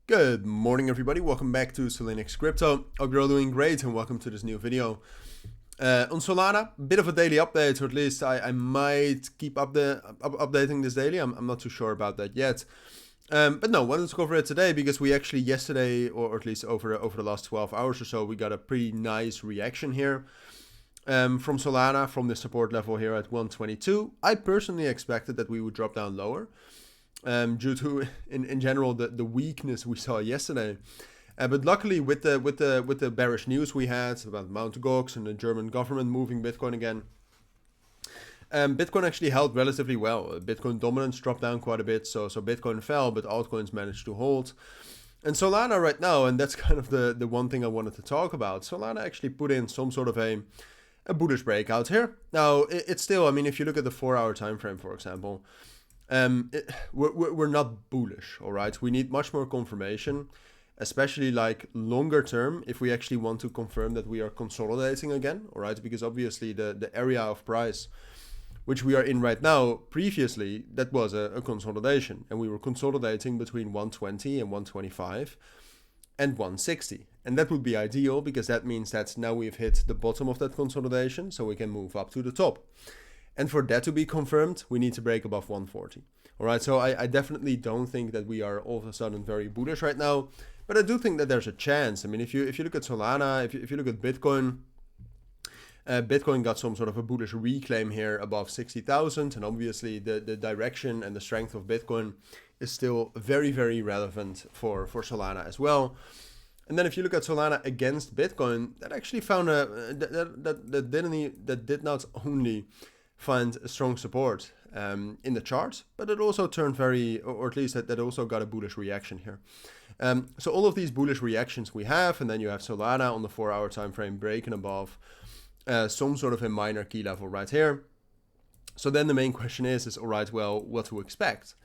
Good morning, everybody. Welcome back to Cilinix Crypto. Hope you're all doing great and welcome to this new video. On Solana, bit of a daily update, or at least I might keep updating this daily. I'm not too sure about that yet. But no, wanted to cover it today because we actually yesterday, or at least over the last 12 hours or so, we got a pretty nice reaction here from Solana from the support level here at 122. I personally expected that we would drop down lower. Due to in general the weakness we saw yesterday, but luckily with the bearish news we had about Mt. Gox and the German government moving Bitcoin again, Bitcoin actually held relatively well. Bitcoin dominance dropped down quite a bit, so Bitcoin fell, but altcoins managed to hold. And Solana right now, and that's kind of the one thing I wanted to talk about. Solana actually put in some sort of a bullish breakout here. Now it's still, I mean, if you look at the 4-hour time frame, for example. We're not bullish, all right? We need much more confirmation, especially like longer term, if we actually want to confirm that we are consolidating again, all right? Because obviously the area of price which we are in right now, previously, that was a consolidation, and we were consolidating between 120 and 125 and 160. And that would be ideal because that means that now we've hit the bottom of that consolidation, so we can move up to the top. And for that to be confirmed, we need to break above 140. All right, so I definitely don't think that we are all of a sudden very bullish right now, but I do think that there's a chance. I mean, if you look at Solana, if you look at Bitcoin, Bitcoin got some sort of a bullish reclaim here above 60,000, and obviously the direction and the strength of Bitcoin is still very, very relevant for Solana as well. And then if you look at Solana against Bitcoin, that actually found that did not only find a strong support in the chart, but it also turned very, or at least that also got a bullish reaction here. So all of these bullish reactions we have, and then you have Solana on the 4-hour time frame breaking above some sort of a minor key level right here. So then the main question is all right, well, what to expect?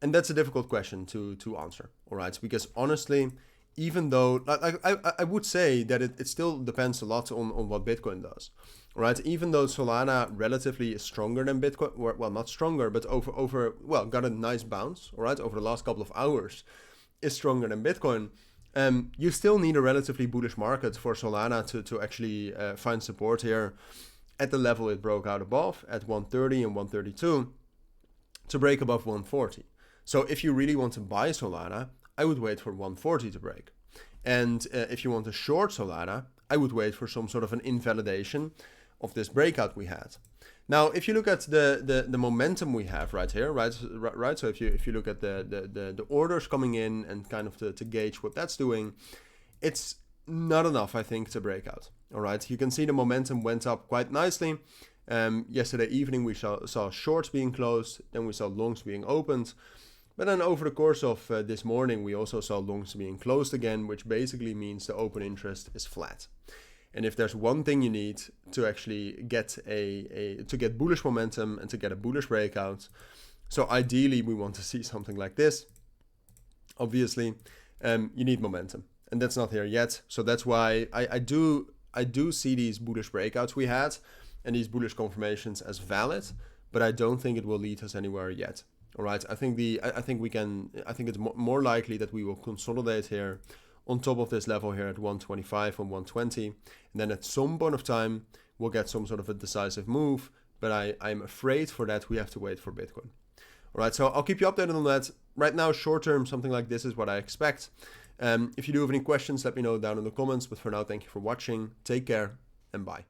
And that's a difficult question to answer, all right? Because honestly, even though I would say that it still depends a lot on what Bitcoin does, right? Even though Solana relatively is stronger than Bitcoin, well, not stronger, but got a nice bounce, all right, over the last couple of hours, is stronger than Bitcoin. You still need a relatively bullish market for Solana to actually find support here at the level it broke out above at 130 and 132 to break above 140. So if you really want to buy Solana, I would wait for 140 to break. And if you want to short Solana, I would wait for some sort of an invalidation of this breakout we had. Now, if you look at the momentum we have right here, right. So if you look at the orders coming in and kind of to gauge what that's doing, it's not enough, I think, to break out. All right, you can see the momentum went up quite nicely. Yesterday evening we saw shorts being closed, then we saw longs being opened. But then over the course of this morning, we also saw longs being closed again, which basically means the open interest is flat. And if there's one thing you need to actually get to get bullish momentum and to get a bullish breakout, so ideally we want to see something like this. Obviously, you need momentum, and that's not here yet. So that's why I do see these bullish breakouts we had and these bullish confirmations as valid, but I don't think it will lead us anywhere yet. All right, I think it's more likely that we will consolidate here on top of this level here at 125 and 120, and then at some point of time we'll get some sort of a decisive move, but I'm afraid for that we have to wait for Bitcoin. All right, so I'll keep you updated on that. Right now, short term, something like this is what I expect. If you do have any questions, let me know down in the comments, but for now, thank you for watching, take care, and bye.